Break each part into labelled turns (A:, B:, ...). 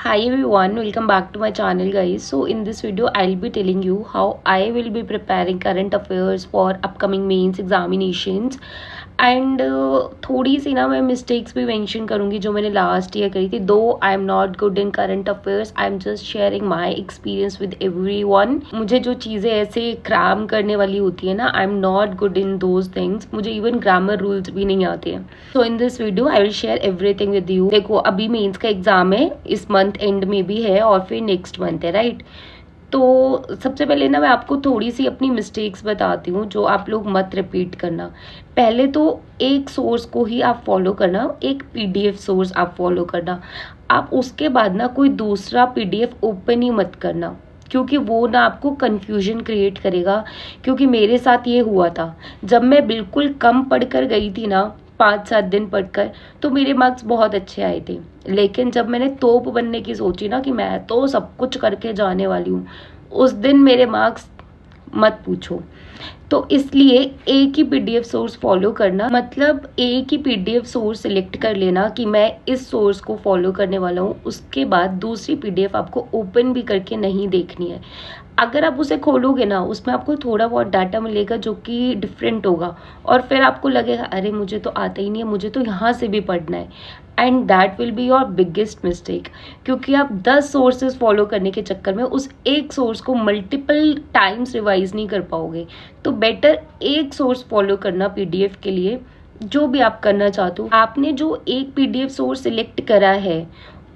A: Hi everyone, welcome back to my channel guys. So in this video I'll be telling you how I will be preparing current affairs for upcoming mains examinations and थोड़ी सी ना मैं mistakes भी mention करूँगी जो मैंने last year करी थी. दो आई am not good in current affairs, I am just sharing my experience with everyone. मुझे जो चीज़ें ऐसे क्रैम करने वाली होती है ना, I am not good in those things. मुझे इवन ग्रामर रूल्स भी नहीं आते हैं. So in this video I will share everything with you. देखो अभी मेंस का एग्जाम है, इस मंथ एंड में भी है और फिर नेक्स्ट मंथ है, राइट. तो सबसे पहले ना मैं आपको थोड़ी सी अपनी मिस्टेक्स बताती हूँ जो आप लोग मत रिपीट करना. पहले तो एक सोर्स को ही आप फॉलो करना, एक पीडीएफ सोर्स आप फॉलो करना. आप उसके बाद ना कोई दूसरा पीडीएफ ओपन ही मत करना, क्योंकि वो ना आपको कन्फ्यूजन क्रिएट करेगा. क्योंकि मेरे साथ ये हुआ था, जब मैं बिल्कुल कम पढ़कर गई थी ना, 5-7 दिन पढ़कर, तो मेरे मार्क्स बहुत अच्छे आए थे. लेकिन जब मैंने तोप बनने की सोची ना कि मैं तो सब कुछ करके जाने वाली हूँ, उस दिन मेरे मार्क्स मत पूछो. तो इसलिए एक ही पीडीएफ सोर्स फॉलो करना, मतलब एक ही पीडीएफ सोर्स सिलेक्ट कर लेना कि मैं इस सोर्स को फॉलो करने वाला हूँ. उसके बाद दूसरी पीडीएफ आपको ओपन भी करके नहीं देखनी है. अगर आप उसे खोलोगे ना, उसमें आपको थोड़ा बहुत डाटा मिलेगा जो कि डिफरेंट होगा, और फिर आपको लगेगा अरे मुझे तो आता ही नहीं है, मुझे तो यहाँ से भी पढ़ना है. And that will be your biggest mistake, क्योंकि आप 10 सोर्सेज फॉलो करने के चक्कर में उस एक सोर्स को मल्टीपल टाइम्स रिवाइज नहीं कर पाओगे. तो बेटर एक सोर्स फॉलो करना पीडीएफ के लिए. जो भी आप करना चाहते हो, आपने जो एक पीडीएफ सोर्स सिलेक्ट करा है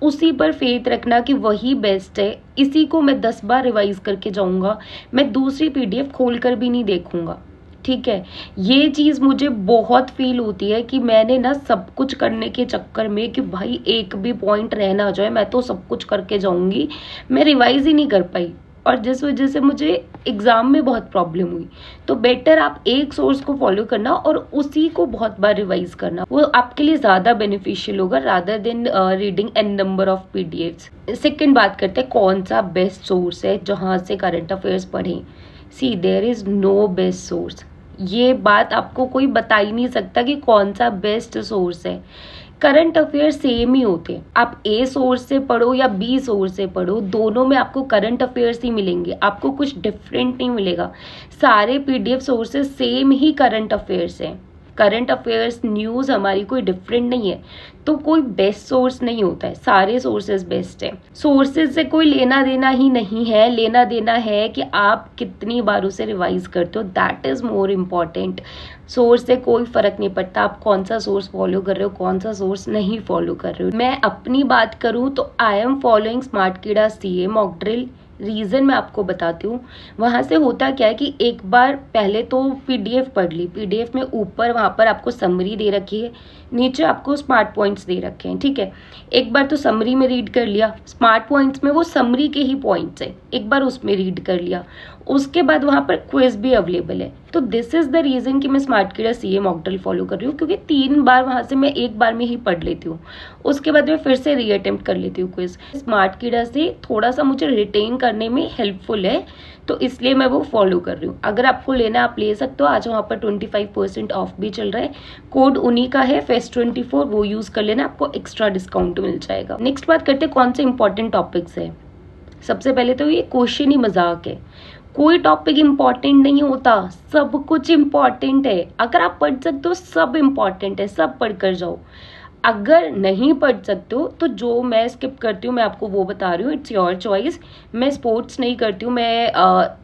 A: उसी पर फेथ रखना कि वही बेस्ट है. इसी को मैं 10 बार रिवाइज करके जाऊंगा, मैं दूसरी पीडीएफ खोल कर भी नहीं देखूंगा. ठीक है, ये चीज़ मुझे बहुत फील होती है कि मैंने ना सब कुछ करने के चक्कर में कि भाई एक भी पॉइंट रह ना जाए, मैं तो सब कुछ करके जाऊंगी, मैं रिवाइज ही नहीं कर पाई, और जिस वजह से मुझे एग्जाम में बहुत प्रॉब्लम हुई. तो बेटर आप एक सोर्स को फॉलो करना और उसी को बहुत बार रिवाइज करना, वो आपके लिए ज़्यादा बेनिफिशियल होगा rather than reading an number of PDFs. Second बात करते हैं कौन सा बेस्ट सोर्स है जहाँ से करंट अफेयर्स पढ़ें. See there is no best source. ये बात आपको कोई बता ही नहीं सकता कि कौन सा बेस्ट सोर्स है. करंट अफेयर सेम ही होते हैं. आप ए सोर्स से पढ़ो या बी सोर्स से पढ़ो, दोनों में आपको करंट अफेयर्स ही मिलेंगे, आपको कुछ डिफरेंट नहीं मिलेगा. सारे पीडीएफ सोर्सेज सेम ही करंट अफेयर्स हैं. करंट अफेयर्स न्यूज़ हमारी कोई डिफरेंट नहीं है. तो कोई बेस्ट सोर्स नहीं होता है, सारे सोर्सेज बेस्ट है. सोर्सेज से कोई लेना देना ही नहीं है, लेना देना है कि आप कितनी बार उसे रिवाइज करते हो, that is more important. Source से कोई फर्क नहीं पड़ता आप कौन सा सोर्स फॉलो कर रहे हो, कौन सा सोर्स नहीं फॉलो कर रहे हो. मैं अपनी बात करूँ तो I am following Smartkeeda CA mock drill. Reason मैं आपको बताती हूँ. वहाँ से होता क्या है कि एक बार पहले तो पीडीएफ पढ़ ली, पीडीएफ में ऊपर वहाँ पर आपको समरी दे रखी है, नीचे आपको स्मार्ट पॉइंट्स दे रखे हैं. ठीक है, एक बार तो समरी में रीड कर लिया, स्मार्ट पॉइंट्स में वो समरी के ही पॉइंट्स है, एक बार उसमें रीड कर लिया. उसके बाद वहाँ पर क्विज भी अवेलेबल है. तो दिस इज़ द रीज़न कि मैं स्मार्टकीड़ा सीए मॉक ड्रिल फॉलो कर रही हूँ, क्योंकि 3 बार वहाँ से मैं एक बार में ही पढ़ लेती हूँ. उसके बाद मैं फिर से रीअटेम्प्ट कर लेती हूँ क्विज. स्मार्टकीड़ा से थोड़ा सा मुझे रिटेन करने में हेल्पफुल है, तो इसलिए मैं वो फॉलो कर रही हूँ. अगर आपको लेना आप ले सकते हो. आज वहाँ पर 25% ऑफ भी चल रहा है. कोड उन्हीं का है FEST24, वो यूज़ कर लेना, आपको एक्स्ट्रा डिस्काउंट मिल जाएगा. नेक्स्ट बात करते हैं कौन से इंपॉर्टेंट टॉपिक्स है. सबसे पहले तो ये क्वेश्चन ही मजाक है. कोई टॉपिक इम्पॉर्टेंट नहीं होता, सब कुछ इम्पॉर्टेंट है. अगर आप पढ़ सकते हो सब इम्पॉर्टेंट है, सब पढ़ कर जाओ. अगर नहीं पढ़ सकते हो तो जो मैं स्किप करती हूँ मैं आपको वो बता रही हूँ, इट्स योर चॉइस. मैं स्पोर्ट्स नहीं करती हूँ, मैं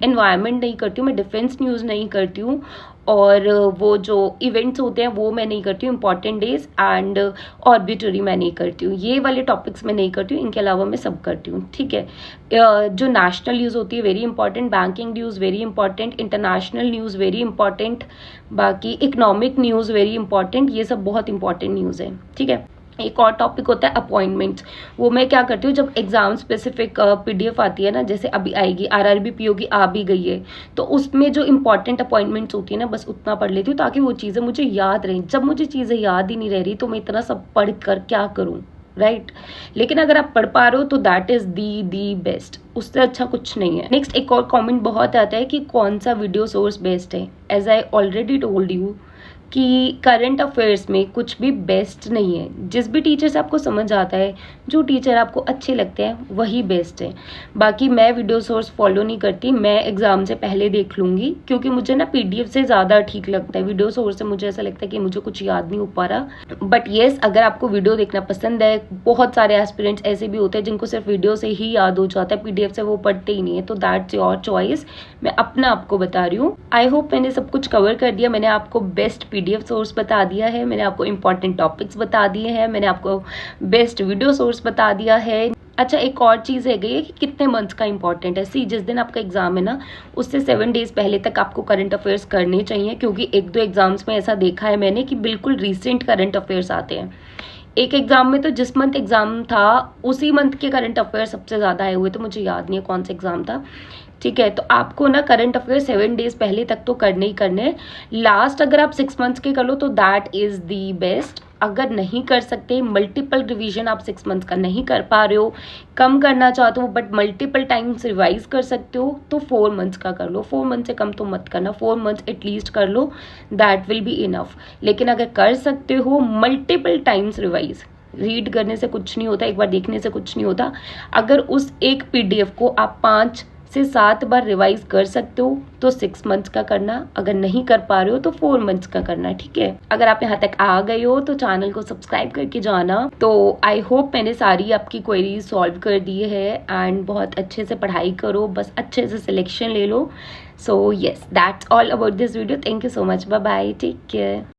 A: एनवायरनमेंट नहीं करती हूँ, मैं डिफेंस न्यूज़ नहीं करती हूँ, और वो जो इवेंट्स होते हैं वो मैं नहीं करती हूँ, इंपॉर्टेंट डेज एंड ऑर्बिटरी मैं नहीं करती हूँ. ये वाले टॉपिक्स मैं नहीं करती हूँ, इनके अलावा मैं सब करती हूँ. ठीक है, जो नेशनल न्यूज़ होती है very important, banking news very important, international news very important, बाकी इकोनॉमिक न्यूज़ वेरी इंपॉर्टेंट, ये सब बहुत इंपॉर्टेंट न्यूज़ है. ठीक है, एक और टॉपिक होता है अपॉइंटमेंट्स. वो मैं क्या करती हूँ, जब एग्जाम स्पेसिफिक पीडीएफ आती है ना, जैसे अभी आएगी आरआरबी पीओ की आ भी गई है, तो उसमें जो इंपॉर्टेंट अपॉइंटमेंट्स होती है ना, बस उतना पढ़ लेती हूँ ताकि वो चीज़ें मुझे याद रहें. जब मुझे चीज़ें याद ही नहीं रह रही तो मैं इतना सब पढ़ कर क्या करूँ, राइट. लेकिन अगर आप पढ़ पा रहे हो तो दैट इज़ दी बेस्ट, उससे अच्छा कुछ नहीं है. नेक्स्ट एक और कमेंट बहुत आता है कि कौन सा वीडियो सोर्स बेस्ट है. As I already told you कि करंट अफेयर्स में कुछ भी बेस्ट नहीं है। जिस भी टीचर से आपको समझ आता है, जो टीचर आपको अच्छे लगते हैं, वही बेस्ट है। बाकी मैं वीडियो सोर्स फॉलो नहीं करती, मैं एग्ज़ाम से पहले देख लूँगी, क्योंकि मुझे ना पीडीएफ से ज़्यादा ठीक लगता है। वीडियो सोर्स से मुझे ऐसा लगता है कि मुझे कुछ याद नहीं हो पा रहा। बट येस, अगर आपको वीडियो देखना पसंद है, बहुत सारे एस्पिरेंट्स ऐसे भी होते हैं जिनको सिर्फ वीडियो से ही याद हो जाता है, पीडीएफ से वो पढ़ते ही नहीं है, तो दैट्स योर चॉइस। मैं अपना आपको बता रही हूँ। आई होप मैंने सब कुछ कवर कर दिया। मैंने आपको बेस्ट पीडीएफ सोर्स बता दिया है, मैंने आपको इंपॉर्टेंट टॉपिक्स बता दिए हैं, मैंने आपको बेस्ट वीडियो सोर्स बता दिया है। अच्छा, एक और चीज़ है गई कि कितने मंथ्स का इंपॉर्टेंट है। सी, जिस दिन आपका एग्जाम है ना, उससे 7 डेज पहले तक आपको करंट अफेयर्स करने चाहिए, क्योंकि 1-2 एग्जाम्स में ऐसा देखा है मैंने कि बिल्कुल रिसेंट करंट अफेयर्स आते हैं। एक एग्जाम में तो जिस मंथ एग्जाम था उसी मंथ के करंट अफेयर सबसे ज़्यादा आए हुए, तो मुझे याद नहीं है कौन सा एग्जाम था। ठीक है, तो आपको ना करंट अफेयर 7 डेज पहले तक तो करने ही करने। लास्ट अगर आप 6 मंथ्स के कर लो तो दैट इज़ दी बेस्ट। अगर नहीं कर सकते, मल्टीपल रिवीजन आप 6 मंथ्स का नहीं कर पा रहे हो, कम करना चाहते हो बट मल्टीपल टाइम्स रिवाइज कर सकते हो, तो 4 मंथ्स का कर लो। 4 मंथ से कम तो मत करना, 4 मंथ्स एटलीस्ट कर लो, दैट विल बी इनफ। लेकिन अगर कर सकते हो, मल्टीपल टाइम्स रिवाइज। रीड करने से कुछ नहीं होता, एक बार देखने से कुछ नहीं होता। अगर उस एक पीडीएफ को आप 5 से 7 बार रिवाइज कर सकते हो तो 6 मंथ्स का करना, अगर नहीं कर पा रहे हो तो 4 मंथ्स का करना। ठीक है, अगर आप यहाँ तक आ गए हो तो चैनल को सब्सक्राइब करके जाना। तो आई होप मैंने सारी आपकी क्वेरीज सॉल्व कर दी है, एंड बहुत अच्छे से पढ़ाई करो, बस अच्छे से सिलेक्शन ले लो। So yes, that's all about this video. Thank you so much, bye bye, take care.